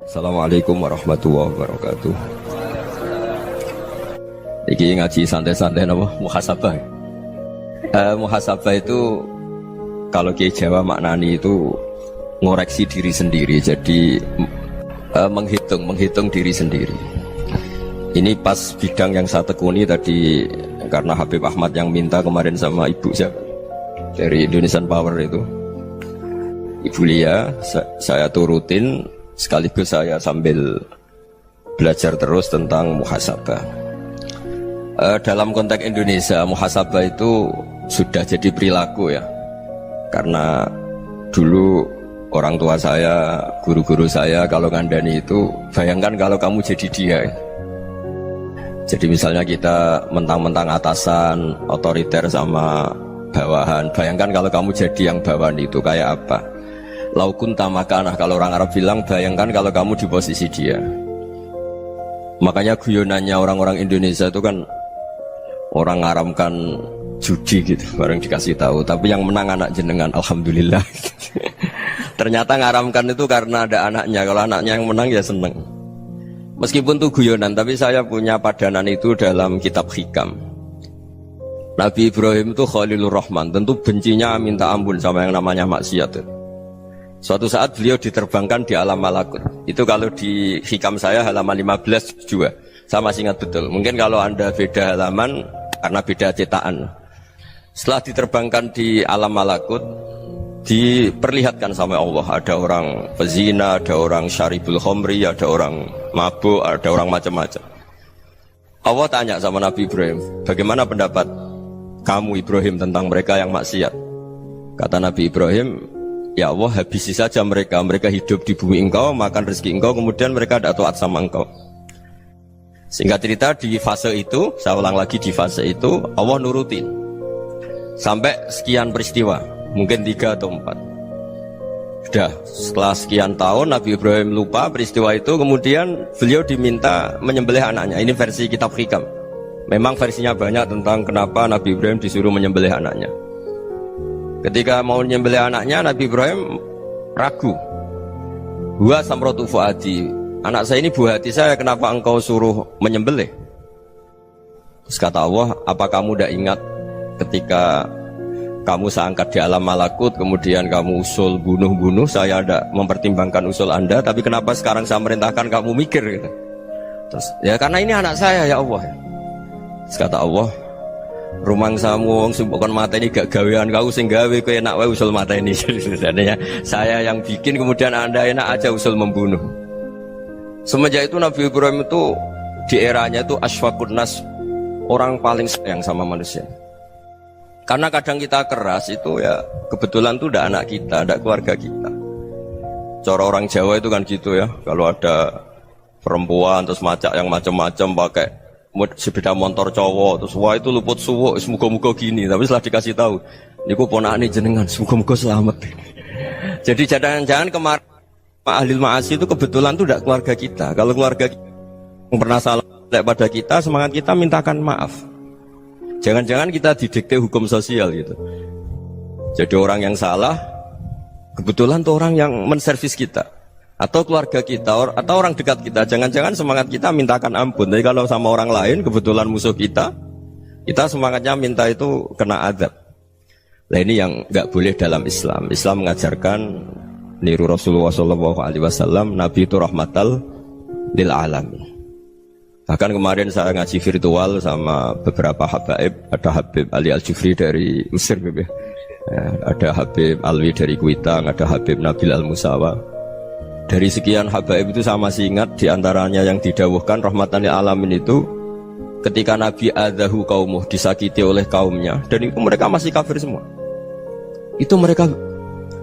Assalamualaikum warahmatullahi wabarakatuh. Iki ngaji santai-santai napa muhasabah. Muhasabah itu kalau Kiai Jawa maknani itu ngoreksi diri sendiri. Jadi menghitung diri sendiri. Ini pas bidang yang saya tekuni tadi karena Habib Ahmad yang minta kemarin sama ibu siapa dari Indonesian Power itu. Ibu Lia, saya turutin sekaligus saya sambil belajar terus tentang muhasabah. Dalam konteks Indonesia, muhasabah itu sudah jadi perilaku ya. Karena dulu orang tua saya, guru-guru saya kalau ngandani itu, bayangkan kalau kamu jadi dia. Jadi misalnya kita mentang-mentang atasan, otoriter sama bawahan. Bayangkan kalau kamu jadi yang bawahan itu kayak apa? Laukun tamakanah, kalau orang Arab bilang, bayangkan kalau kamu di posisi dia. Makanya guyonannya orang-orang Indonesia itu kan orang ngaramkan judi gitu, bareng dikasih tahu. Tapi yang menang anak jenengan, alhamdulillah. Ternyata ngaramkan itu karena ada anaknya. Kalau anaknya yang menang ya seneng. Meskipun itu guyonan, tapi saya punya padanan itu dalam kitab hikam. Nabi Ibrahim itu Khalilur Rahman, tentu bencinya minta ampun sama yang namanya maksiat. Suatu saat beliau diterbangkan di alam malakut. Itu kalau di hikam saya halaman 15 juga. Saya masih ingat betul. Mungkin kalau Anda beda halaman karena beda cetakan. Setelah diterbangkan di alam malakut, diperlihatkan sama Allah. Ada orang pezina, ada orang syaribul khomri, ada orang mabuk, ada orang macam-macam. Allah tanya sama Nabi Ibrahim, bagaimana pendapat kamu Ibrahim tentang mereka yang maksiat? Kata Nabi Ibrahim, ya Allah, habisi saja mereka. Mereka hidup di bumi engkau, makan rezeki engkau, kemudian mereka tidak taat sama engkau. Singkat cerita di fase itu, saya ulang lagi di fase itu, Allah nurutin sampai sekian peristiwa, mungkin 3 atau 4. Sudah setelah sekian tahun Nabi Ibrahim lupa peristiwa itu, kemudian beliau diminta menyembelih anaknya. Ini versi kitab hikam. Memang versinya banyak tentang kenapa Nabi Ibrahim disuruh menyembelih anaknya. Ketika mau menyembelih anaknya, Nabi Ibrahim ragu. Huwa samratu fuadi, anak saya ini buah hati saya, kenapa engkau suruh menyembelih? Terus kata Allah, apa kamu tidak ingat ketika kamu saya angkat di alam malakut, kemudian kamu usul bunuh-bunuh, saya tidak mempertimbangkan usul Anda, tapi kenapa sekarang saya merintahkan kamu mikir gitu? Terus, ya karena ini anak saya ya Allah. Terus kata Allah, rumang samu wong sing bukan mata ini gak gawean kau sing gawe kowe enak wae usul mata ini. Sebenarnya saya yang bikin, kemudian Anda enak aja usul membunuh. Semenjak itu Nabi Ibrahim itu di eranya itu asfaqun nas, orang paling sayang sama manusia. Karena kadang kita keras itu ya kebetulan tuh udah anak kita, ada keluarga kita. Cara orang Jawa itu kan gitu ya, kalau ada perempuan terus macak yang macam-macam pakai sepeda motor cowok, terus wah itu luput suwo, semoga-moga gini. Tapi setelah dikasih tahu, niku ponakane jenengan, semoga-moga selamat. Jadi jangan-jangan kemarin ahli ma'asi itu kebetulan tuh tidak keluarga kita. Kalau keluarga kita yang pernah salah pada kita, semangat kita mintakan maaf. Jangan-jangan kita didikte hukum sosial gitu. Jadi orang yang salah, kebetulan tuh orang yang menservis kita. Atau keluarga kita, atau orang dekat kita, jangan-jangan semangat kita mintakan ampun. Tapi kalau sama orang lain, kebetulan musuh kita semangatnya minta itu kena azab. Nah ini yang nggak boleh dalam Islam. Islam mengajarkan niru Rasulullah SAW, Nabi itu rahmatal lil alamin. Bahkan kemarin saya ngaji virtual sama beberapa habaib, ada Habib Ali Al-Jufri dari Mesir, ya, ada Habib Alwi dari Kuitang, ada Habib Nabil Al-Musawa. Dari sekian habaib itu saya masih ingat diantaranya yang didawuhkan rahmatan lil alamin itu ketika Nabi adzahu qaumuh, disakiti oleh kaumnya, dan itu mereka masih kafir semua. Itu mereka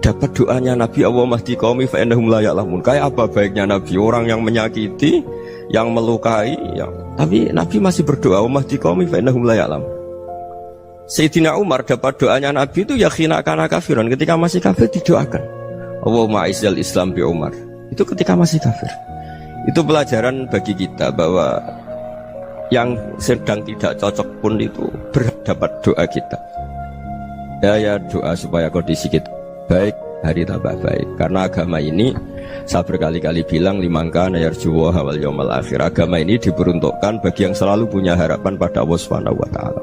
dapat doanya Nabi, Allahumma hdi qaumi fa innahum la ya'lamun. Kayak apa baiknya Nabi, orang yang menyakiti, yang melukai, tapi Nabi masih berdoa, Allahumma hdi qaumi fa innahum la ya'lamun. Sayyidina Umar dapat doanya Nabi itu ya khina kana kafiran, ketika masih kafir didoakan, Allahumma izzal Islam bi Umar. Itu ketika masih kafir. Itu pelajaran bagi kita bahwa yang sedang tidak cocok pun itu berdapat doa kita. Ya doa supaya kondisi kita baik, hari tambah baik. Karena agama ini Saya berkali-kali bilang limangka nayarjuwa wal yaumal akhir. Agama ini diperuntukkan bagi yang selalu punya harapan pada Allah Subhanahu wa taala.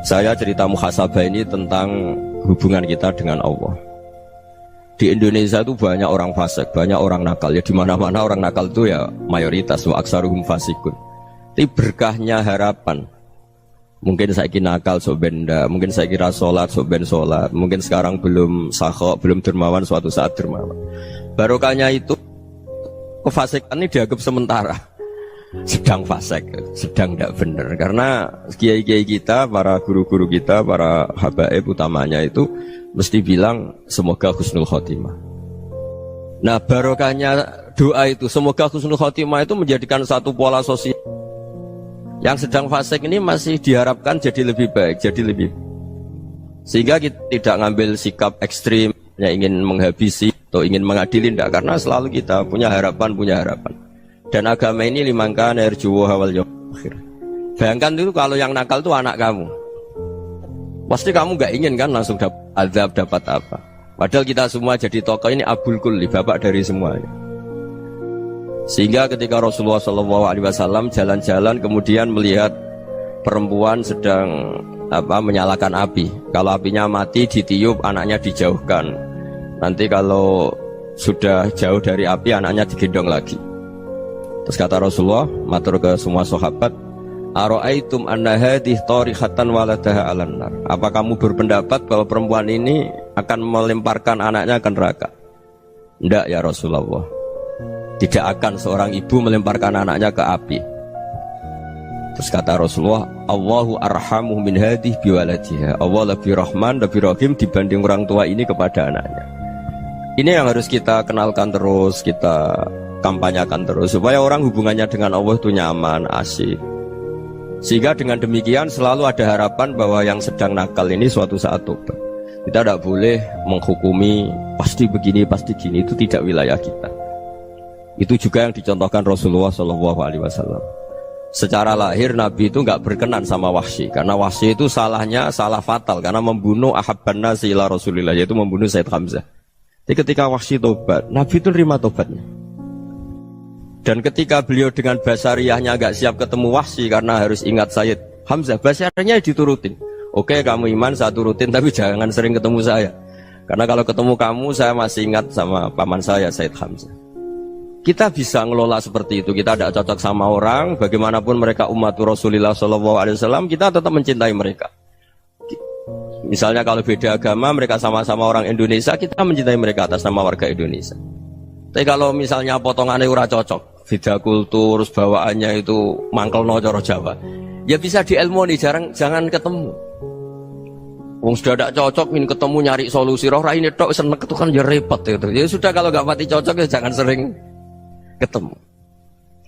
Saya cerita muhasabah ini tentang hubungan kita dengan Allah. Di Indonesia itu banyak orang fasik, banyak orang nakal. Ya di mana-mana orang nakal itu ya mayoritas, wa aksaruhum fasikun. Tapi berkahnya harapan. Mungkin saya kira nakal sok benda, mungkin saya kira sholat sok ben sholat, mungkin sekarang belum sakhok, belum dermawan, suatu saat dermawan. Barokahnya itu kefasikan ini dianggap sementara, sedang fasik, sedang tidak benar. Karena kiai-kiai kita, para guru-guru kita, para habaib utamanya itu mesti bilang semoga husnul khotimah. Nah barokahnya doa itu, semoga husnul khotimah itu menjadikan satu pola sosial. Yang sedang fasik ini masih diharapkan jadi lebih baik, jadi lebih. Sehingga kita tidak ngambil sikap ekstrim, yang ingin menghabisi atau ingin mengadili, tidak. Karena selalu kita punya harapan. Dan agama ini limangka nerjuwa wal yaumal akhir. Bayangkan itu kalau yang nakal itu anak kamu. Pasti kamu nggak ingin kan langsung dapat azab, dapat apa. Padahal kita semua jadi tokoh ini abul kulli, bapak dari semuanya. Sehingga ketika Rasulullah SAW jalan-jalan kemudian melihat perempuan sedang menyalakan api. Kalau apinya mati ditiup, anaknya dijauhkan. Nanti kalau sudah jauh dari api, anaknya digendong lagi. Terus kata Rasulullah, matur ke semua sahabat, Aro'aitum anna hadih tarihatan waladaha alan nar. Apa kamu berpendapat bahwa perempuan ini akan melemparkan anaknya ke neraka? Tidak ya Rasulullah. Tidak akan seorang ibu melemparkan anaknya ke api. Terus kata Rasulullah, Allahu arhamu min hadih biwaladiha. Allah lebih rahman, lebih rahim dibanding orang tua ini kepada anaknya. Ini yang harus kita kenalkan terus, kita kampanyakan terus, supaya orang hubungannya dengan Allah itu nyaman, asik. Sehingga dengan demikian selalu ada harapan bahwa yang sedang nakal ini suatu saat tobat. Kita tidak boleh menghukumi pasti begini, pasti gini, itu tidak wilayah kita. Itu juga yang dicontohkan Rasulullah SAW. Secara lahir Nabi itu nggak berkenan sama Wahsy, karena Wahsy itu salahnya salah fatal karena membunuh ahabban nasi ila Rasulillah, yaitu membunuh Said Hamzah. Jadi ketika Wahsy tobat, Nabi itu terima tobatnya. Dan ketika beliau dengan basariyahnya nggak siap ketemu Wahsy karena harus ingat Said Hamzah, basariyahnya diturutin. Oke, kamu iman, saya turutin, tapi jangan sering ketemu saya. Karena kalau ketemu kamu, saya masih ingat sama paman saya, Said Hamzah. Kita bisa ngelola seperti itu. Kita tidak cocok sama orang, bagaimanapun mereka umat Rasulullah SAW, kita tetap mencintai mereka. Misalnya kalau beda agama, mereka sama-sama orang Indonesia, kita mencintai mereka atas nama warga Indonesia. Tapi kalau misalnya potongannya ora cocok, beda kultur, bawaannya itu mangkelno cara Jawa, ya bisa diilmoni, jangan ketemu. Wong sudah tidak cocok, ingin ketemu nyari solusi, roh ini tok seneng itu kan ya repot gitu. Ya sudah kalau nggak pati cocok ya jangan sering ketemu.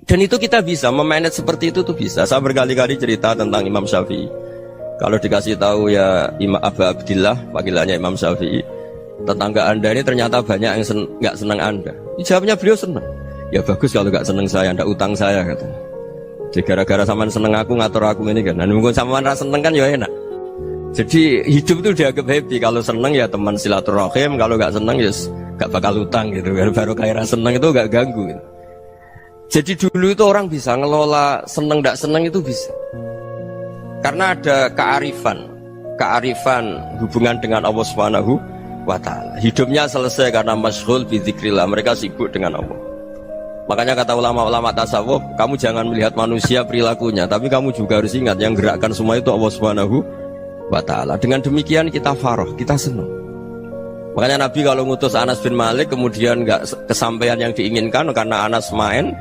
Dan itu kita bisa memanage seperti itu tuh bisa. Saya berkali-kali cerita tentang Imam Syafi'i. Kalau dikasih tahu ya Imam Abu Abdillah, panggilannya Imam Syafi'i, tetangga anda ini ternyata banyak yang nggak senang anda. Jawabnya beliau senang. Ya bagus kalau nggak senang saya, ndak utang saya katanya. Jadi gara-gara sampean seneng aku ngatur aku ini kan. Dan mungkin sampean rasa seneng kan ya enak. Jadi hidup itu dianggap happy. Kalau seneng ya teman silaturahim, kalau nggak seneng ya nggak bakal utang gitu. Baru kayak rasa seneng itu nggak ganggu gitu. Jadi dulu itu orang bisa ngelola seneng tidak seneng itu bisa. Karena ada kearifan hubungan dengan Allah Subhanahu wa taala. Hidupnya selesai karena masyghul bi dzikrillah, mereka sibuk dengan Allah. Makanya kata ulama-ulama tasawuf, kamu jangan melihat manusia perilakunya, tapi kamu juga harus ingat yang gerakkan semua itu Allah Subhanahu wa taala. Dengan demikian kita farah, kita senang. Makanya Nabi kalau ngutus Anas bin Malik kemudian nggak kesampaian yang diinginkan karena Anas main.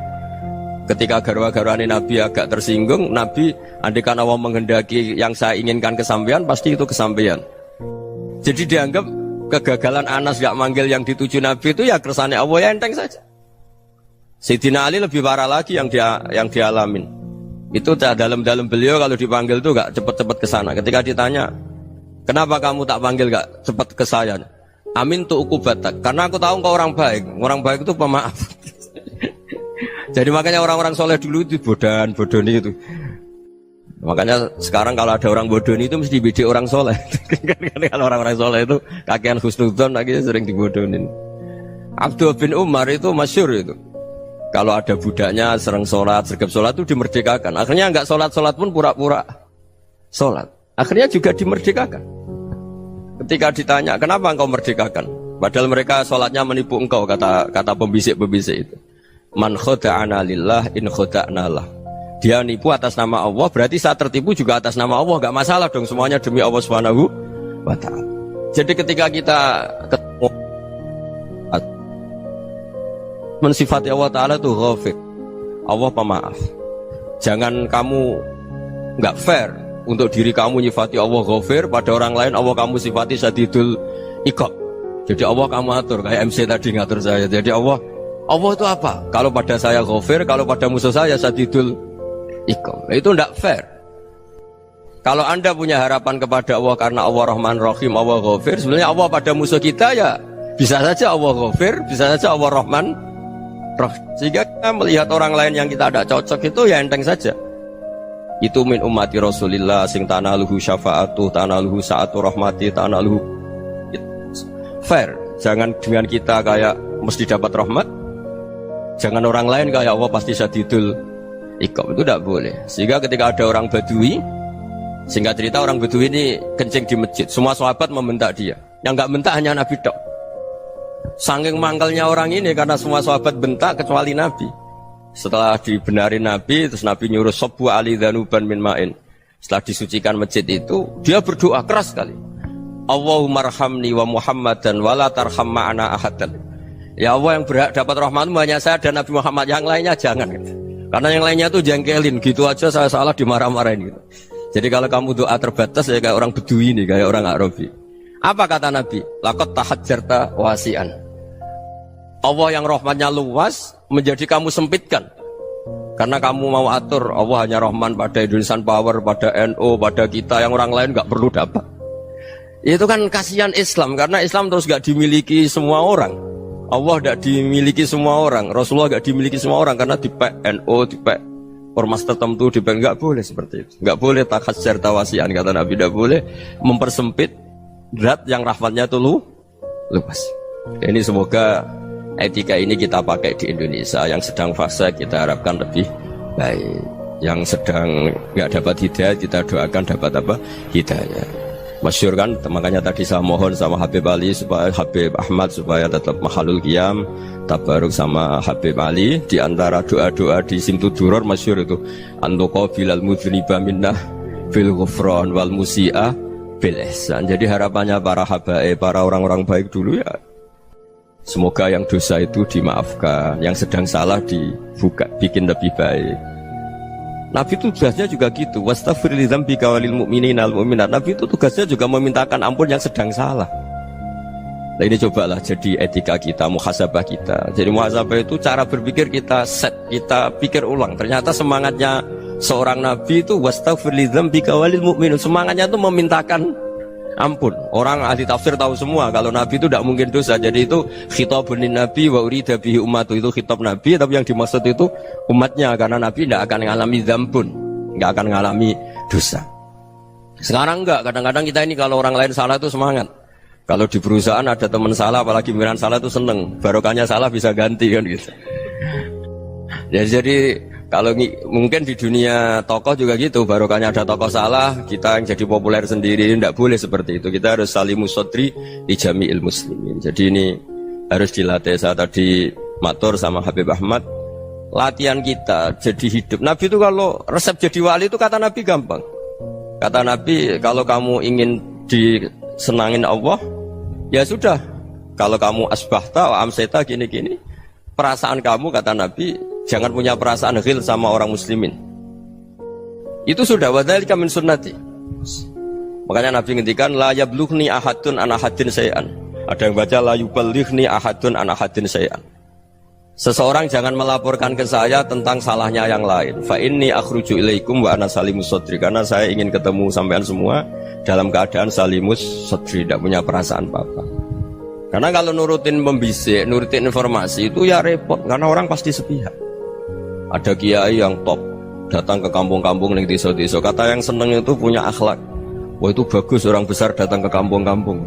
Ketika garwa-garwani Nabi agak tersinggung, Nabi andaikan Allah menghendaki yang saya inginkan kesampaian, pasti itu kesampaian. Jadi dianggap kegagalan Anas gak manggil yang dituju Nabi itu ya kersane Allah, ya enteng saja. Sayyidina Ali lebih parah lagi yang dialamin. Itu dalam beliau kalau dipanggil itu gak cepet-cepet ke sana. Ketika ditanya, kenapa kamu tak panggil gak cepet ke saya? Amin tu ukubatak, karena aku tahu engkau orang baik. Orang baik itu pemaaf. Jadi makanya orang-orang soleh dulu itu bodoni itu. Makanya sekarang kalau ada orang bodoni itu mesti beda orang soleh. Kalau orang-orang soleh itu kakean husnudzon akhirnya sering dibodonin. Abdullah bin Umar itu masyhur itu. Kalau ada budaknya sering sholat, sergap sholat itu dimerdekakan. Akhirnya enggak sholat-sholat pun pura-pura sholat. Akhirnya juga dimerdekakan. Ketika ditanya, kenapa engkau merdekakan? Padahal mereka sholatnya menipu engkau, kata pembisik-pembisik itu. Man khoda'ana lillah in khoda'na lah. Dia nipu atas nama Allah, berarti saat tertipu juga atas nama Allah. Enggak masalah dong, semuanya demi Allah Subhanahu wa ta'ala. Jadi ketika kita ketemu mensifati Allah Ta'ala itu ghafir, Allah pemaaf. Jangan kamu enggak fair untuk diri kamu nyifati Allah ghafir, pada orang lain Allah kamu sifati syadidul iqab. Jadi Allah kamu atur, kayak MC tadi ngatur saya. Jadi Allah itu apa? Kalau pada saya ghafir, kalau pada musuh saya syadidul iqab. Itu enggak fair. Kalau Anda punya harapan kepada Allah karena Allah Rahman Rahim, Allah ghafir, sebenarnya Allah pada musuh kita ya bisa saja Allah ghafir, bisa saja Allah Rahman Rahim. Sehingga kita melihat orang lain yang kita tidak cocok itu ya enteng saja. Itu min ummati Rasulillah sing tanaluhu syafa'atu, tanaluhu sa'atu rahmati, tanaluhu fair. Jangan dengan kita kayak mesti dapat rahmat. Jangan orang lain kayak Allah pasti syadidul iqab, itu tidak boleh. Sehingga ketika ada orang Badui, singkat cerita orang Badui ini kencing di masjid, semua sahabat membentak dia. Yang enggak bentak hanya Nabi tok. Saking mangkalnya orang ini karena semua sahabat bentak kecuali Nabi. Setelah dibenarin Nabi, terus Nabi nyuruh sabbu ali dhanuban min ma'in. Setelah disucikan masjid itu, dia berdoa keras sekali. Allahumma arhamni wa Muhammadan wa la tarham ma'ana ahadan. Ya Allah, yang berhak dapat rahmatmu hanya saya dan Nabi Muhammad, yang lainnya jangan. Karena yang lainnya itu jengkelin, gitu aja saya salah dimarah-marahin gitu. Jadi kalau kamu doa terbatas ya kayak orang Bedui ini, kayak orang Arabi. Apa kata Nabi? Laqad tahajjarta wasi'an. Allah yang rahmatnya luas menjadi kamu sempitkan. Karena kamu mau atur Allah hanya Rahman pada Indonesian Power, pada NU, pada kita, yang orang lain nggak perlu dapat. Itu kan kasihan Islam, karena Islam terus nggak dimiliki semua orang. Allah tidak dimiliki semua orang, Rasulullah nggak dimiliki semua orang, karena dipek NU, dipek ormas tertentu, dipek nggak boleh seperti itu. Nggak boleh takhasyar tawasian, kata Nabi, tidak boleh mempersempit zat yang rahmatnya itu luas. Ini semoga etika ini kita pakai di Indonesia. Yang sedang fase kita harapkan lebih baik, yang sedang nggak dapat hidayah kita doakan dapat apa? Hidayah. Masyhur kan, makanya tadi saya mohon sama Habib Ali supaya Habib Ahmad supaya tetap mahalul qiyam tabaruk sama Habib Ali. Di antara doa-doa di Simtud Duror masyhur itu antuqa bilal mudhniba minnah bil ghufran wal musi'a bil ihsan. Jadi harapannya para habaib, para orang-orang baik dulu ya, semoga yang dosa itu dimaafkan, yang sedang salah dibuka, bikin lebih baik. Nabi itu tugasnya juga gitu. Wastaghfir li dzambika walil mu'minina wal mu'minat. Nabi itu tugasnya juga memintakan ampun yang sedang salah. Nah ini cobalah jadi etika kita, muhasabah kita. Jadi muhasabah itu cara berpikir kita set, kita pikir ulang. Ternyata semangatnya seorang Nabi itu wastaghfir li dzambika walil mu'minun. Semangatnya itu memintakan ampun. Orang ahli tafsir tahu semua kalau Nabi itu tidak mungkin dosa. Jadi itu khitabun Nabi wa urida bihi ummatu, itu khitab Nabi, tapi yang dimaksud itu umatnya, karena Nabi tidak akan mengalami dzambun, tidak akan mengalami dosa. Sekarang enggak, kadang-kadang kita ini kalau orang lain salah itu semangat. Kalau di perusahaan ada teman salah, apalagi pimpinan salah itu seneng, barokahnya salah bisa ganti kan gitu. Ya, jadi kalau mungkin di dunia tokoh juga gitu, barokahnya ada tokoh salah, kita yang jadi populer sendiri, tidak boleh seperti itu. Kita harus salimus sodri di jami'il muslimin. Jadi ini harus dilatih. Saya tadi matur sama Habib Ahmad, latihan kita jadi hidup. Nabi itu kalau resep jadi wali itu kata Nabi gampang. Kata Nabi, kalau kamu ingin disenangin Allah, ya sudah. Kalau kamu asbahta wa amseta gini-gini, perasaan kamu, kata Nabi, jangan punya perasaan ghil sama orang muslimin. Itu sudah wadzalika min sunnati. Makanya Nabi ngendikan la yablughni ahadun an ahadin syai'an. Ada yang baca la yuballighni ahadun an ahadin syai'an. Seseorang jangan melaporkan ke saya tentang salahnya yang lain. Fa inni akhruju ilaikum wa ana salimus sadri. Karena saya ingin ketemu sampean semua dalam keadaan salimus sadri, tidak punya perasaan apa-apa. Karena kalau nurutin membisik, nurutin informasi itu ya repot, karena orang pasti sepihak. Ada kiai yang top datang ke kampung-kampung ning desa-desa, kata yang seneng itu punya akhlak. Wah itu bagus orang besar datang ke kampung-kampung.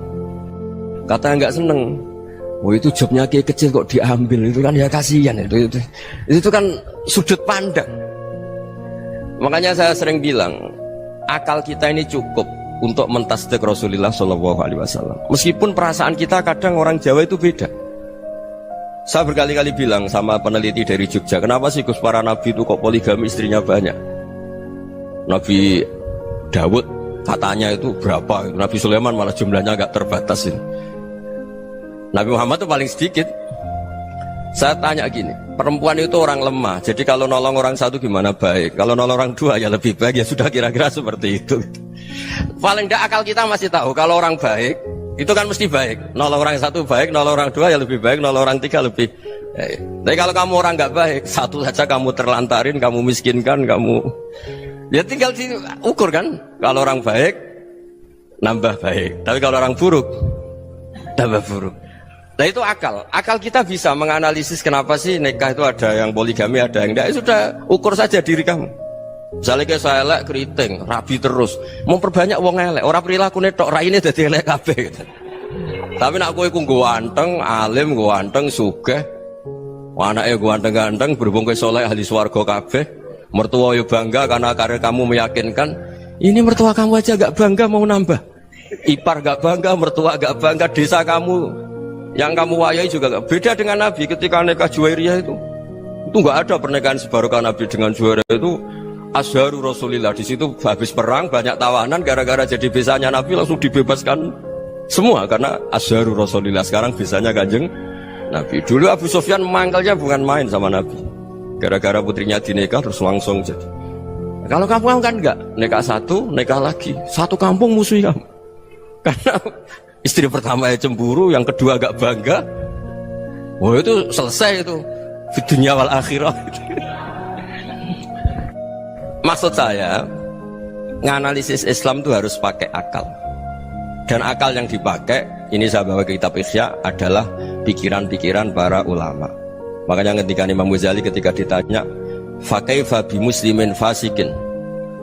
Kata yang nggak seneng, Oh itu jobnya kiai kecil kok diambil, itu kan ya kasihan itu kan sudut pandang. Makanya saya sering bilang akal kita ini cukup untuk mentasdik Rasulullah SAW. Meskipun perasaan kita kadang orang Jawa itu beda. Saya berkali-kali bilang sama peneliti dari Jogja, kenapa sih Gus para nabi itu kok poligami istrinya banyak? Nabi Dawud katanya itu berapa? Nabi Sulaiman malah jumlahnya agak terbatas ini. Nabi Muhammad itu paling sedikit. Saya tanya gini, perempuan itu orang lemah, jadi kalau nolong orang satu gimana baik, kalau nolong orang dua ya lebih baik, ya sudah kira-kira seperti itu. Paling tidak akal kita masih tahu kalau orang baik itu kan mesti baik, nolong orang satu baik, nolong orang dua ya lebih baik, nolong orang tiga lebih baik. Tapi kalau kamu orang nggak baik, satu saja kamu terlantarin, kamu miskinkan, kamu ya tinggal diukur kan. Kalau orang baik nambah baik, tapi kalau orang buruk tambah buruk. Nah itu akal. Akal kita bisa menganalisis kenapa sih nikah itu ada yang poligami, ada yang enggak. Sudah ukur saja diri kamu. Misalnya kayak saya elek keriting, rabi terus, memperbanyak wong elek. Orang perilaku netok raine dadi elek kabeh. Gitu. Tapi nak kowe ku ganteng, alim, ganteng, sugih. Anake ganteng-ganteng, berhubung kowe saleh ahli swarga kabeh. Mertua yo bangga karena karir kamu meyakinkan. Ini mertua kamu aja gak bangga mau nambah. Ipar gak bangga, mertua gak bangga, desa kamu yang kamu wayai juga gak beda dengan Nabi ketika nikah Juwairiyah itu gak ada pernikahan sebarokah Nabi dengan Juwairiyah itu Azharu Rasulillah. Di situ habis perang banyak tawanan gara-gara jadi besanya Nabi langsung dibebaskan semua karena Azharu Rasulillah. Sekarang besanya Kanjeng Nabi. Dulu Abu Sufyan mangkalnya bukan main sama Nabi gara-gara putrinya dinikah terus langsung jadi. Kalau kamu kan enggak, nikah satu, nikah lagi, satu kampung musuhi kamu karena istri pertama ya cemburu, yang kedua agak bangga. Wah itu selesai itu di dunia wal akhirah. Maksud saya nganalisis Islam itu harus pakai akal. Dan akal yang dipakai, ini saya bawa ke kitab Ihya, adalah pikiran-pikiran para ulama. Makanya ketika Imam Ghazali ketika ditanya fakaifa bi muslimin fasikin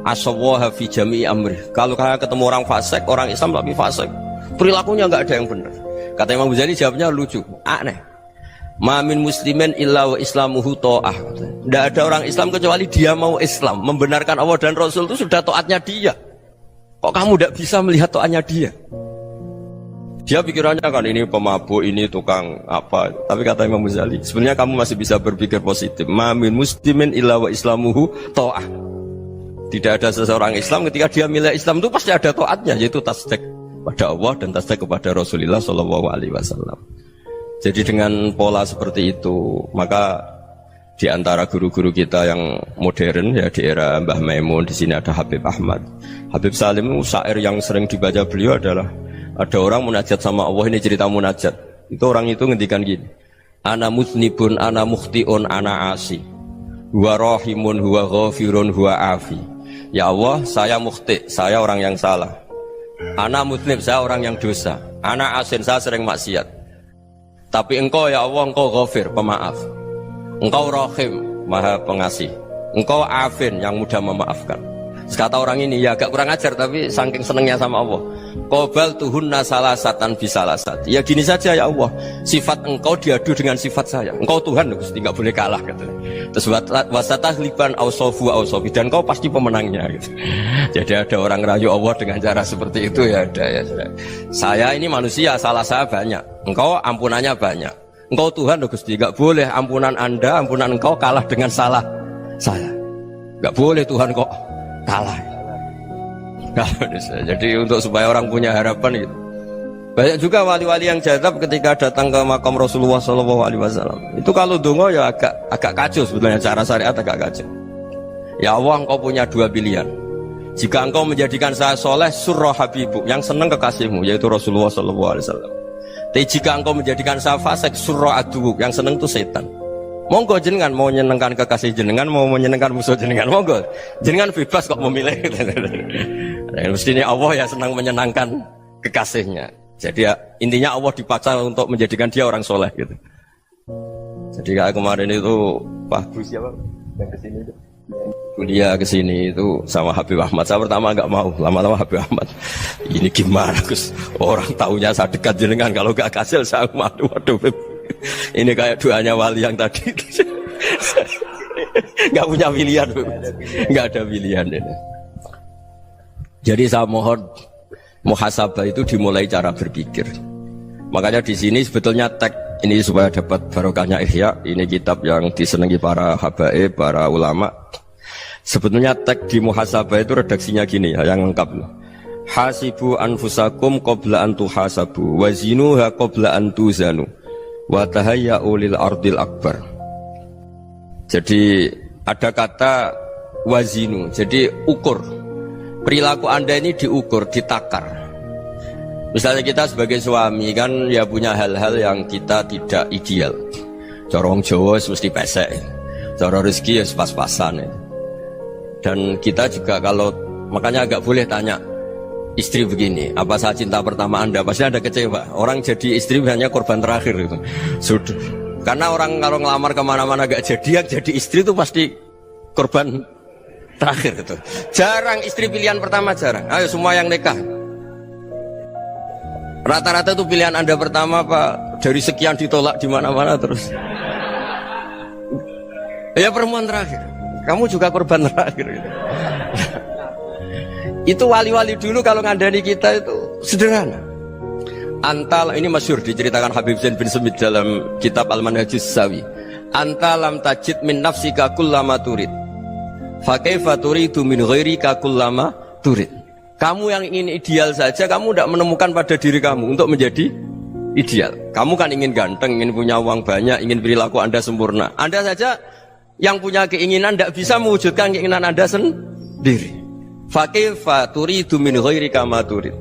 asawwaha fi jami'i amri, kalau kalian ketemu orang fasik, orang Islam tapi fasik, perilakunya nggak ada yang benar. Kata Imam Ghazali jawabnya lucu, aneh. Mamin muslimin illa wa islamuhu ta'ah. Tidak ada orang Islam kecuali dia mau Islam, membenarkan Allah dan Rasul itu sudah taatnya dia. Kok kamu tidak bisa melihat taatnya dia? Dia pikirannya kan ini pemabuk, ini tukang apa. Tapi kata Imam Ghazali, sebenarnya kamu masih bisa berpikir positif. Mamin muslimin illa wa islamuhu ta'ah. Tidak ada seseorang Islam ketika dia milih Islam itu pasti ada taatnya, yaitu tasdik pada Allah dan tasdik kepada Rasulullah SAW. Jadi dengan pola seperti itu, maka di antara guru-guru kita yang modern ya di era Mbah Maimun, di sini ada Habib Ahmad. Habib Salim syair yang sering dibaca beliau adalah ada orang munajat sama Allah, ini cerita munajat. Itu orang itu ngendikan gini, ana muznibun, ana mukhtiun, ana asi, huwa rahimun, huwa ghafirun, huwa afi. Ya Allah, saya mukhti, saya orang yang salah. Ana muznib, saya orang yang dosa. Ana asin, saya sering maksiat. Tapi engkau ya Allah, engkau ghafir, pemaaf. Engkau rahim, maha pengasih. Engkau afin, yang mudah memaafkan. Kata orang ini, ya agak kurang ajar, tapi saking senengnya sama Allah. Qobal tuhunna salasatan bisalasat. Ya gini saja ya Allah, sifat engkau diadu dengan sifat saya. Engkau Tuhan, Gusti, nggak boleh kalah katanya. Terus wasatah liban ausofu ausofi, dan kau pasti pemenangnya gitu. Jadi ada orang rayu Allah dengan cara seperti itu ya ada ya. Saya ini manusia, salah saya banyak. Engkau ampunannya banyak. Engkau Tuhan, Gusti, nggak boleh ampunan Anda, ampunan engkau kalah dengan salah saya. Nggak boleh Tuhan kok kalah. Jadi untuk supaya orang punya harapan gitu. Banyak juga wali-wali yang jadab ketika datang ke makam Rasulullah SAW. Itu kalau dongo ya agak kacau sebetulnya, cara syariat agak kacau. Ya Allah, engkau punya dua pilihan. Jika engkau menjadikan saya soleh, surah habibu, yang senang kekasihmu, yaitu Rasulullah SAW. Tapi jika engkau menjadikan saya fasik, surah aduh, yang senang itu setan. Monggo jenengan mau menyenangkan kekasih jenengan, mau menyenangkan musuh jenengan, monggo. Jenengan bebas kok memilih. Nah, mestinya Allah ya senang menyenangkan kekasihnya. Jadi ya, intinya Allah dipaksa untuk menjadikan dia orang soleh gitu. Jadi kayak kemarin itu Pak Gus siapa yang kesini itu. kuliah ke sini itu sama Habib Ahmad. Saya pertama nggak mau, lama-lama Habib Ahmad. Ini gimana Gus? Orang taunya saya dekat jenengan, kalau nggak kasil saya waduh. Ini kayak doanya wali yang tadi. Nggak punya pilihan, nggak ada pilihan ini. Jadi saya mohon muhasabah itu dimulai cara berpikir. Makanya di sini sebetulnya tag ini supaya dapat barokahnya Ihya. Ini kitab yang disenangi para habaib, para ulama. Sebetulnya tag di muhasabah itu redaksinya gini ya, yang lengkap. Hasibu anfusakum qabla an tuhasabu wazinuha qabla an tuzanu wa tahayya'u lil ardil akbar. Jadi ada kata wazinu, jadi ukur. Perilaku Anda ini diukur, ditakar. Misalnya kita sebagai suami kan ya punya hal-hal yang kita tidak ideal. Corong Jawa mesti pesek, cara rezeki ya pas-pasan. Dan kita juga kalau makanya agak boleh tanya istri begini, apa saya cinta pertama Anda? Pasti Anda kecewa. Orang jadi istri hanya korban terakhir itu. Sudah. Karena orang kalau ngelamar kemana-mana gak jadi, yang jadi istri itu pasti korban terakhir itu. Jarang istri pilihan pertama, jarang. Ayo semua yang nikah. Rata-rata itu pilihan Anda pertama Pak, dari sekian ditolak di mana-mana terus. Ya perempuan terakhir. Kamu juga korban terakhir gitu. Itu wali-wali dulu kalau ngandani kita itu sederhana. Antal ini masyhur diceritakan Habib Zain bin Semit dalam kitab Al-Manhajus Sawi. Antalam tajid min nafsika kullama turid. Fa kaifa turidu min ghairika kullama turid. Kamu yang ingin ideal saja kamu tidak menemukan pada diri kamu untuk menjadi ideal. Kamu kan ingin ganteng, ingin punya uang banyak, ingin perilaku Anda sempurna. Anda saja yang punya keinginan tidak bisa mewujudkan keinginan Anda sendiri. Fakaifa turidu min ghairika ma turid.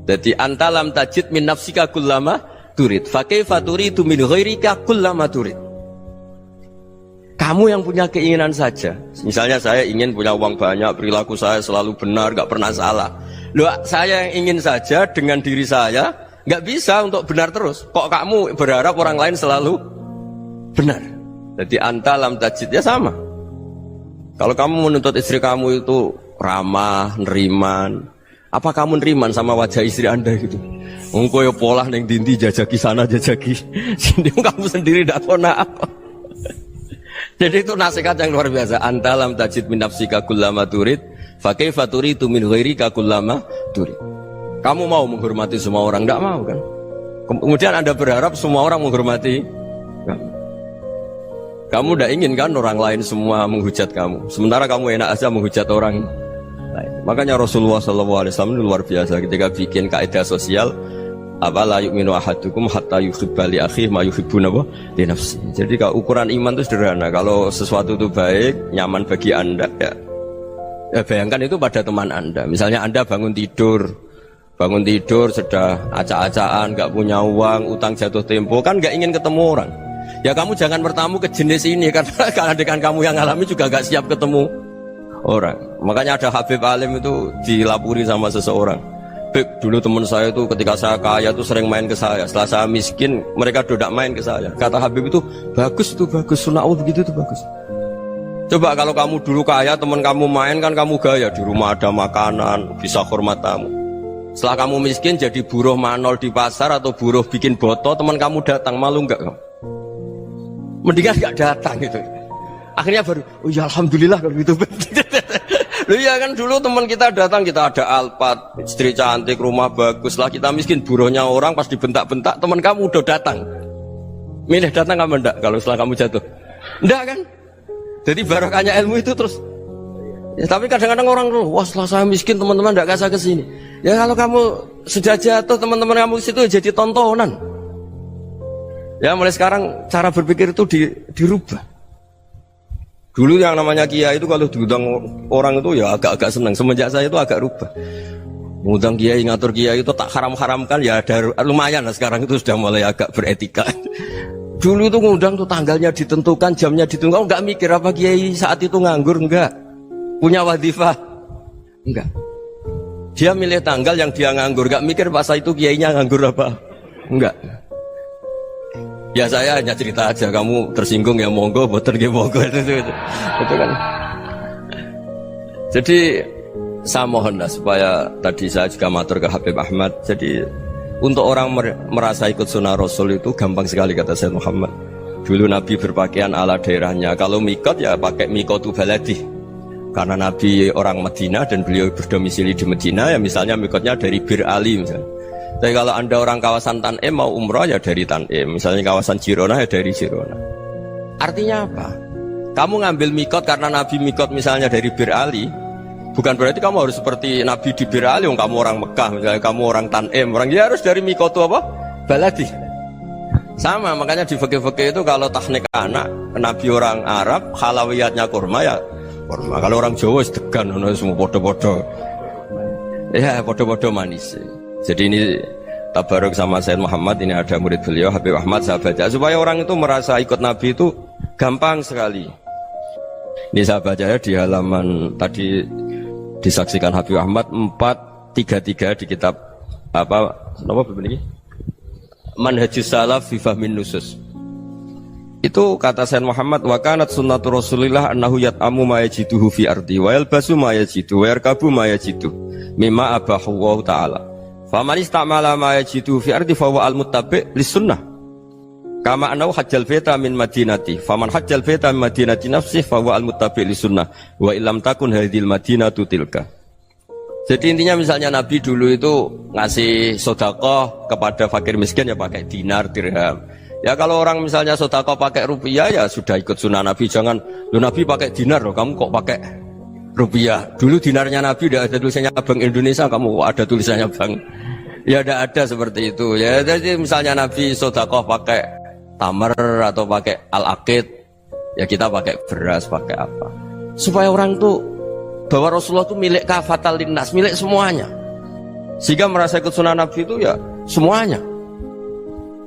Jadi antalam tajid min nafsika kullama turid. Fakaifa turidu min ghairika kullama turid. Kamu yang punya keinginan saja. Misalnya saya ingin punya uang banyak, perilaku saya selalu benar, gak pernah salah. Loh, saya yang ingin saja dengan diri saya gak bisa untuk benar terus. Kok kamu berharap orang lain selalu benar? Jadi antalam tajid ya sama. Kalau kamu menuntut istri kamu itu ramah, neriman, apa kamu neriman sama wajah istri Anda gitu? Engkau ya pola neng dindi jajaki sana jajaki sini, kamu sendiri tidak tahu apa. Jadi itu nasihat yang luar biasa. Antalam tajid min nafsika kullama turid, fa kaifa turidu min ghairika kullama turid. Kamu mau menghormati semua orang? Tidak mau kan? Kemudian Anda berharap semua orang menghormati kamu. Kamu tidak ingin kan orang lain semua menghujat kamu. Sementara kamu enak aja menghujat orang lain. Makanya Rasulullah SAW luar biasa ketika bikin kaidah sosial. Apa la yu'minu ahadukum hatta yuhibba li akhihi ma yuhibbu li nafsihi. Jadi kalau ukuran iman itu sederhana. Kalau sesuatu itu baik, nyaman bagi Anda ya bayangkan itu pada teman Anda. Misalnya Anda bangun tidur sudah acak-acakan, gak punya uang, utang jatuh tempo, kan gak ingin ketemu orang. Ya kamu jangan bertamu ke jenis ini karena dengan kamu yang alami juga gak siap ketemu orang. Makanya ada Habib Alim itu dilapuri sama seseorang. Beb, dulu teman saya itu ketika saya kaya itu sering main ke saya. Setelah saya miskin, mereka tidak main ke saya. Kata Habib itu bagus, sunnah Allah begitu itu bagus. Coba kalau kamu dulu kaya, teman kamu main kan kamu gaya. Di rumah ada makanan, bisa hormat tamu. Setelah kamu miskin jadi buruh manol di pasar atau buruh bikin boto, teman kamu datang, malu enggak kamu? Mendingan enggak datang gitu. Akhirnya baru, oh ya alhamdulillah kalau gitu. Loh iya kan dulu teman kita datang, kita ada Alphard, istri cantik, rumah bagus. Lah kita miskin, buruhnya orang pas dibentak-bentak, teman kamu udah datang. Milih datang apa enggak kalau setelah kamu jatuh? Enggak kan? Jadi barokahnya ilmu itu terus. Ya, tapi kadang-kadang orang tuh, wah setelah saya miskin teman-teman enggak kasih ke sini. Ya kalau kamu sudah jatuh, teman-teman kamu ke situ jadi tontonan. Ya mulai sekarang cara berpikir itu dirubah. Dulu yang namanya kiai itu kalau diundang orang itu ya agak-agak senang. Semenjak saya itu agak rubah. Mengundang kiai, ngatur kiai itu tak haram-haramkan ya ada lumayan lah sekarang itu sudah mulai agak beretika. Dulu itu ngundang tuh tanggalnya ditentukan, jamnya ditentukan. Enggak mikir apa kiai saat itu nganggur, enggak. Punya wadifah, enggak. Dia milih tanggal yang dia nganggur, enggak mikir pas itu kiainya nganggur apa. Enggak. Ya saya hanya cerita aja, kamu tersinggung ya monggo, boten nggih monggo itu kan. Jadi saya mohonlah supaya tadi saya juga matur ke Habib Ahmad. Jadi untuk orang merasa ikut sunnah Rasul itu gampang sekali kata Sayyid Muhammad. Dulu Nabi berpakaian ala daerahnya. Kalau mikot ya pakai mikotu baladi. Karena Nabi orang Madinah dan beliau berdomisili di Madinah, ya misalnya mikotnya dari Bir Ali misalnya. Tapi kalau Anda orang kawasan Tanim mau umrah ya dari Tanim. Misalnya kawasan Jirona ya dari Jirona. Artinya apa? Kamu ngambil mikot karena Nabi mikot misalnya dari Bir Ali, bukan berarti kamu harus seperti Nabi di Bir Ali, kamu orang Mekah, misalnya kamu orang Tanim, orang ya harus dari mikot itu apa? Baladi. Sama, makanya di fikih-fikih itu kalau tahnik anak, Nabi orang Arab, halawiyatnya kurma ya kurma. Kalau orang Jawa sedegan, semua bodoh-bodoh. Ya, bodoh-bodoh manis. Jadi ini tabaruk sama Sayyid Muhammad, ini ada murid beliau, Habib Ahmad, saya baca. Supaya orang itu merasa ikut Nabi itu gampang sekali. Ini saya baca ya di halaman tadi disaksikan Habib Ahmad 433 di kitab apa begini? Manhajus Salaf fi Fahmin Nusus. Itu kata Sayyid Muhammad, wa kanat sunnatu Rasulillah annahu yat'amu ma yajiduhu fi ardi wa yalbasu ma yajidu wa yarkabu ma yajidu mimma abahu Allah taala. Faman istamala ma yajiduhu fi ardi fa huwa al-muttabi' lis-sunnah. Kama anau hajjal baita min madinati, faman hajjal baita min madinati nafsih fa huwa al-muttabi' lisunnah wa illam takun hadhil madinatu tilka. Jadi intinya misalnya Nabi dulu itu ngasih sedekah kepada fakir miskin ya pakai dinar, dirham. Ya kalau orang misalnya sedekah pakai rupiah ya sudah ikut sunnah Nabi. Jangan lu Nabi pakai dinar loh, kamu kok pakai rupiah. Dulu dinarnya Nabi udah ada tulisannya Bank Indonesia, kamu kok ada tulisannya Bank. Ya tidak ada seperti itu. Ya jadi misalnya Nabi sedekah pakai tamar atau pakai al-aqid, ya kita pakai beras, pakai apa, supaya orang tuh bahwa Rasulullah itu milik kafatal linnas, milik semuanya, sehingga merasa ikut sunnah Nabi itu ya semuanya.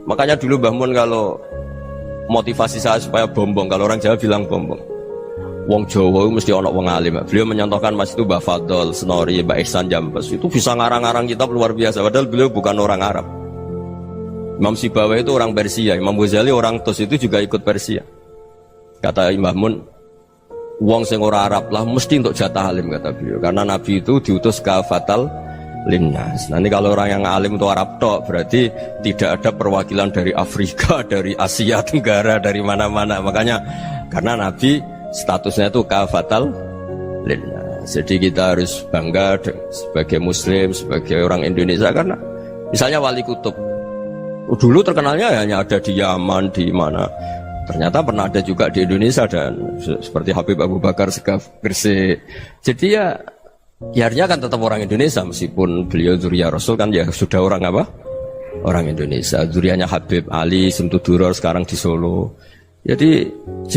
Makanya dulu Mbah Mun kalau motivasi saya supaya bombong, kalau orang Jawa bilang bombong, wong Jawa mesti ono wong alim. Beliau menyontohkan mas itu Mbah Fadol, Senori, Mbah Ihsan Jambes, itu bisa ngarang-ngarang kitab luar biasa, padahal beliau bukan orang Arab. Imam Sibawai itu orang Persia, Imam Ghazali orang Tus itu juga ikut Persia. Kata Imam Mun, wong sing ora Arab lah mesti untuk jatah alim kata beliau. Karena Nabi itu diutus kafatal linnas. Nanti kalau orang yang alim itu Arab tok, berarti tidak ada perwakilan dari Afrika, dari Asia Tenggara, dari mana-mana. Makanya karena Nabi statusnya itu kafatal linnas. Jadi kita harus bangga sebagai Muslim, sebagai orang Indonesia karena misalnya Wali Kutub. Dulu terkenalnya hanya ada di Yaman, di mana. Ternyata pernah ada juga di Indonesia dan seperti Habib Abu Bakar Segaf Gresik. Jadi ya artinya kan tetap orang Indonesia meskipun beliau zuriyah Rasul kan ya sudah orang apa? Orang Indonesia. Zuriyahnya Habib Ali Sentuduror sekarang di Solo. Jadi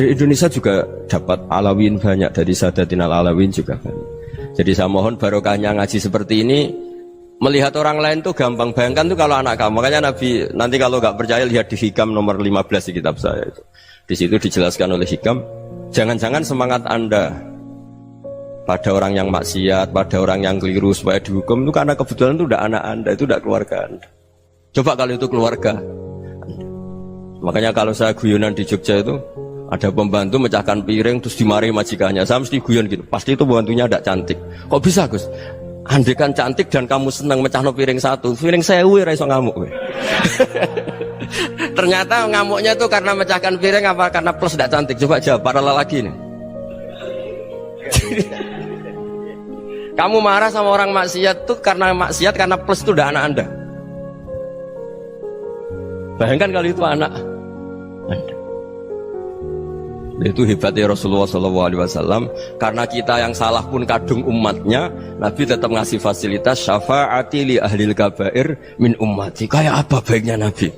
Indonesia juga dapat alawin banyak dari Sadatin al-Alawin juga banyak. Jadi saya mohon barokahnya ngaji seperti ini. Melihat orang lain tuh gampang, bayangkan tuh kalau anak kamu. Makanya Nabi nanti kalau nggak percaya lihat di Hikam nomor 15 di kitab saya itu. Di situ dijelaskan oleh Hikam, jangan-jangan semangat Anda pada orang yang maksiat, pada orang yang keliru supaya dihukum itu karena kebetulan itu udah anak Anda, itu udah keluarga Anda. Coba kalau itu keluarga Anda. Makanya kalau saya guyonan di Jogja itu ada pembantu mecahkan piring terus dimarahi majikannya, saya mesti guyon gitu, pasti itu pembantunya tidak cantik. Kok bisa Gus? Andai kan cantik dan kamu senang mecahno piring satu, piring 1000 ora iso ngamuk kowe. Ternyata ngamuknya tuh karena mecahkan piring apa karena plus tidak cantik? Coba jawab para lelaki nih. Kamu marah sama orang maksiat tuh karena maksiat karena plus itu udah anak Anda. Bayangkan kalau itu anak Anda. Itu hebatnya Rasulullah SAW. Karena kita yang salah pun kadung umatnya, Nabi tetap ngasih fasilitas syafaati li ahlil kabair min ummati. Kayak apa baiknya Nabi?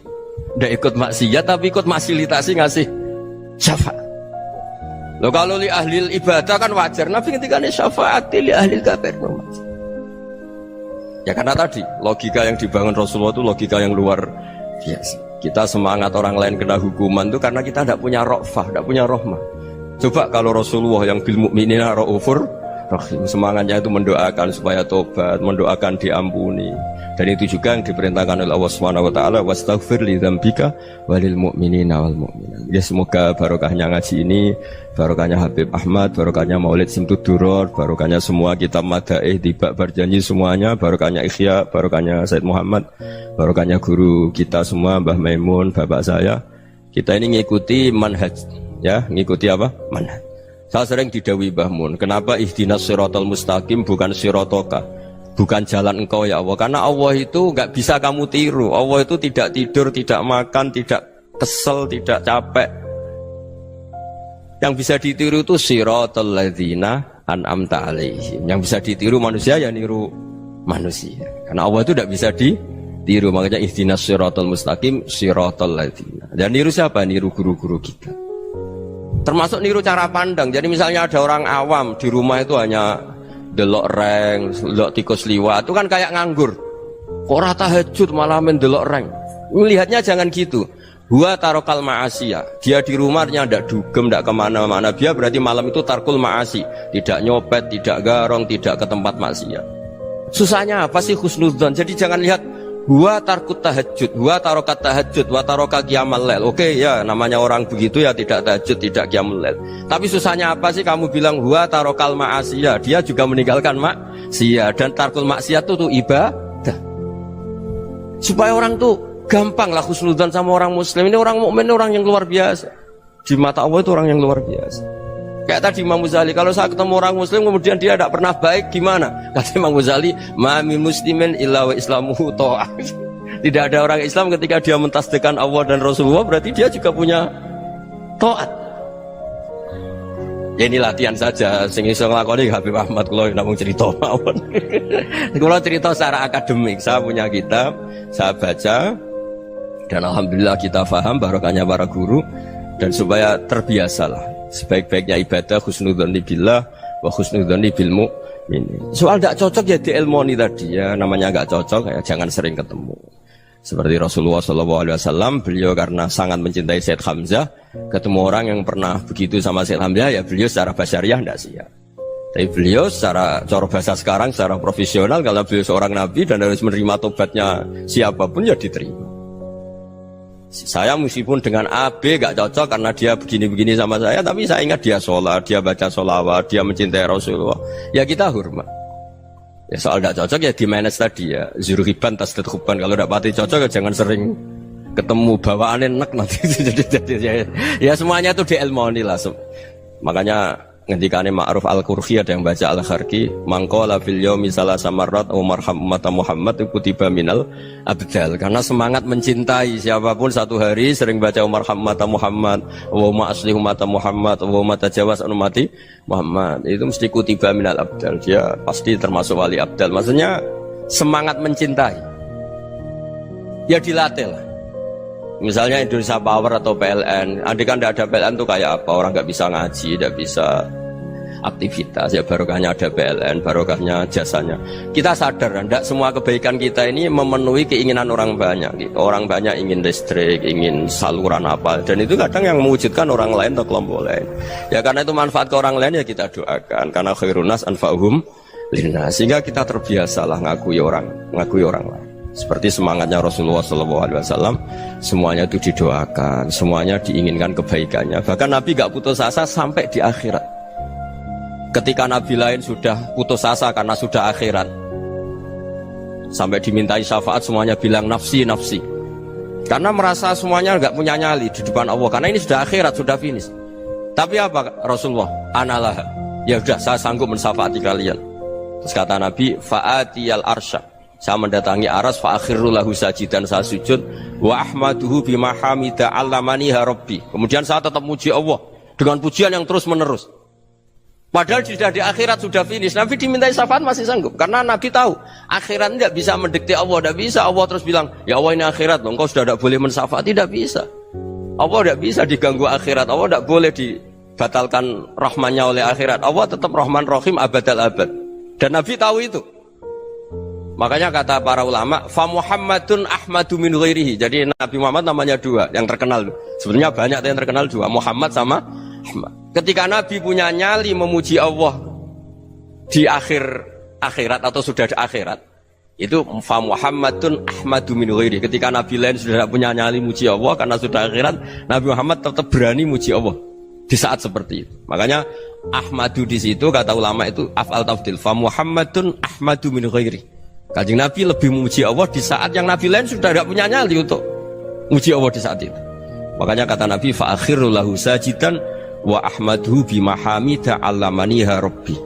Nggak ikut maksiat tapi ikut fasilitasi ngasih syafaat. Loh kalau li ahlil ibadah kan wajar. Nabi ketika ini syafaati li ahlil kabair min ummati. Ya karena tadi logika yang dibangun Rasulullah itu logika yang luar biasa. Kita semangat orang lain kena hukuman itu karena kita tidak punya rofah, tidak punya rohmah. Coba kalau Rasulullah yang bil mukminina raufur Rahim. Semangatnya itu mendoakan supaya tobat, mendoakan diampuni. Dan itu juga yang diperintahkan oleh Allah Subhanahu wa taala, wastaghfir li dzambika walil mu'minina wal mu'minat. Ya semoga barokahnya ngaji ini, barokahnya Habib Ahmad, barokahnya Maulid Simtud Duror, barokahnya semua kitab Madaih, Tiba Berjanji semuanya, barokahnya Ikhya, barokahnya Said Muhammad, barokahnya guru kita semua, Mbah Maimun, bapak saya. Kita ini ngikuti manhaj, ya, ngikuti apa? Manhaj. Saya sering didhawuhi Mbah Mun, kenapa ihdinas siratal mustaqim bukan siratoka, bukan jalan engkau ya Allah? Karena Allah itu nggak bisa kamu tiru. Allah itu tidak tidur, tidak makan, tidak kesel, tidak capek. Yang bisa ditiru itu siratal ladzina an'amta alaihim. Yang bisa ditiru manusia ya niru manusia. Karena Allah itu tidak bisa ditiru. Makanya ihdinas siratal mustaqim siratal ladzina. Dan niru siapa? Niru guru-guru kita. Termasuk niru cara pandang. Jadi misalnya ada orang awam di rumah itu hanya delok reng, delok tikus liwat, itu kan kayak nganggur. Kok ora tahajud malah mendelok reng. Melihatnya jangan gitu. Huwa tarokal ma'asiyah. Dia di rumahnya ndak dugem, ndak kemana-mana. Dia berarti malam itu tarkul ma'asi. Tidak nyopet, tidak garong, tidak ke tempat maksiat. Susahnya apa sih husnudzon? Jadi jangan lihat huwa tarkut tahajud, huwa tarokat tahajud, wa taroka qiyamal lail. Oke ya, namanya orang begitu ya tidak tahajud, tidak qiyamul lail. Tapi susahnya apa sih kamu bilang huwa tarokal ma'asiyah? Dia juga meninggalkan maksiat, dan tarkul maksiat itu tuh ibadah. Supaya orang tuh gampang lah husnudzon sama orang muslim. Ini orang mukmin, orang yang luar biasa. Di mata Allah itu orang yang luar biasa. Kayak tadi Imam Ghazali, kalau saya ketemu orang muslim kemudian dia tidak pernah baik, gimana? Kata Imam Ghazali, ma min muslimin illa wa islamuhu ta'ah. Tidak ada orang Islam ketika dia mentasdihkan Allah dan Rasulullah, berarti dia juga punya taat. Ya ini latihan saja, sing iso nglakoni Habib Ahmad kula namung cerita mawon. Kula cerita secara akademik, saya punya kitab, saya baca, dan alhamdulillah kita paham barokahnya para guru, dan supaya terbiasalah. Sebaik-baiknya ibadah husnudzoni billah wa husnudzoni bil mu'min. Soal tidak cocok ya diilmoni tadi ya, namanya nggak cocok ya jangan sering ketemu. Seperti Rasulullah SAW, beliau karena sangat mencintai Said Hamzah, ketemu orang yang pernah begitu sama Said Hamzah ya beliau secara basyariah tidak siap. Tapi beliau secara cara bahasa sekarang, secara profesional, kalau beliau seorang nabi dan harus menerima tobatnya siapapun ya diterima. Saya meskipun dengan A, B gak cocok karena dia begini-begini sama saya, tapi saya ingat dia sholat, dia baca sholawat, dia mencintai Rasulullah, ya kita hormat. Ya soal gak cocok ya di manage tadi ya, zurhiban tasdid huban. Kalau gak pati cocok ya jangan sering ketemu, bawaannya enak nanti. Ya semuanya itu diilmoni lah. Makanya ngendikane Ma'ruf Al-Qurhi ada yang baca Al-Kharqi, mangqala fil yaumi salasa marrat wa marham umat Muhammad kutiba minal abdal. Karena semangat mencintai siapapun satu hari sering baca marham umat Muhammad wa ma asli umat Muhammad wa ma tajawaz an umati Muhammad, itu mesti kutiba minal abdal. Dia pasti termasuk wali abdal. Maksudnya semangat mencintai ya dilatih lah. Misalnya Indonesia Power atau PLN, andai kan tidak ada PLN tuh kayak apa? Orang nggak bisa ngaji, nggak bisa aktivitas. Ya barokahnya ada PLN, barokahnya jasanya. Kita sadar, tidak semua kebaikan kita ini memenuhi keinginan orang banyak. Gitu. Orang banyak ingin listrik, ingin saluran apa, dan itu kadang yang mewujudkan orang lain atau kelompok lain. Ya karena itu manfaat ke orang lain ya kita doakan. Karena khairunas anfa'uhum linnas. Sehingga kita terbiasalah ngakui orang lain. Seperti semangatnya Rasulullah SAW, semuanya itu didoakan, semuanya diinginkan kebaikannya. Bahkan Nabi gak putus asa sampai di akhirat. Ketika Nabi lain sudah putus asa karena sudah akhirat, sampai dimintai syafaat semuanya bilang nafsi, nafsi. Karena merasa semuanya gak punya nyali di depan Allah. Karena ini sudah akhirat, sudah finish. Tapi apa Rasulullah? Analah. Ya sudah, saya sanggup mensyafaati kalian. Terus kata Nabi, fa'atiyal arsya. Saya mendatangi aras fa'akhirru lahu sajidan, saya sujud wa ahmaduhu bima hamida 'allamaniha rabbi. Kemudian saya tetap muji Allah dengan pujian yang terus menerus. Padahal sudah di akhirat, sudah finish. Nabi dimintai syafaat masih sanggup karena Nabi tahu akhirat tidak bisa mendikte Allah, tidak bisa. Allah terus bilang, "Ya Allah, ini akhirat loh, engkau sudah tidak boleh mensyafaat." Tidak bisa. Allah tidak bisa diganggu akhirat. Allah tidak boleh dibatalkan rahmannya oleh akhirat. Allah tetap Rahman Rahim abadal abad. Dan Nabi tahu itu. Makanya kata para ulama, fa Muhammadun ahmadu min ghairihi. Jadi Nabi Muhammad namanya dua, yang terkenal. Sebenarnya banyak yang terkenal dua, Muhammad sama Ahmad. Ketika Nabi punya nyali memuji Allah di akhir akhirat atau sudah di akhirat itu fa Muhammadun ahmadu min ghairi. Ketika Nabi lain sudah tidak punya nyali muji Allah karena sudah akhirat, Nabi Muhammad tetap berani muji Allah di saat seperti itu. Makanya ahmadu di situ kata ulama itu af'al tafdil, fa Muhammadun ahmadu min ghairi. Kanjeng Nabi lebih memuji Allah di saat yang Nabi lain sudah tidak punya nyali untuk muji Allah di saat itu. Makanya kata Nabi fa akhiru lahu sajidan wa ahmaduhu bi mahamida 'allamaniha rabbi.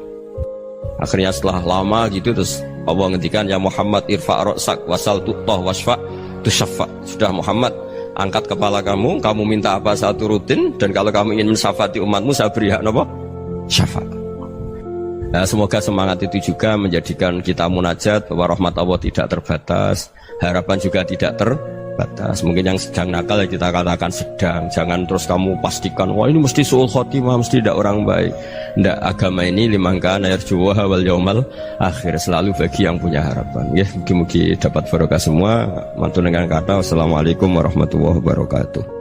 Akhirnya setelah lama gitu terus Allah ngendikan ya Muhammad irfa' ra'sak wasal tu'tah wasfa' tusyaffa. Sudah Muhammad, angkat kepala kamu, kamu minta apa saya turutin, dan kalau kamu ingin mensyafaati umatmu saya beri hak apa? Syafaat. Nah, semoga semangat itu juga menjadikan kita munajat bahwa rahmat Allah tidak terbatas, harapan juga tidak terbatas. Mungkin yang sedang nakal ya kita katakan sedang, jangan terus kamu pastikan wah ini mesti su'ul khotimah, mesti tidak orang baik. Tidak, agama ini liman kana yarju wal yaumal akhir, selalu bagi yang punya harapan. Ya, mugi-mugi dapat barokah semua. Mantu dengan kata wassalamualaikum warahmatullahi wabarakatuh.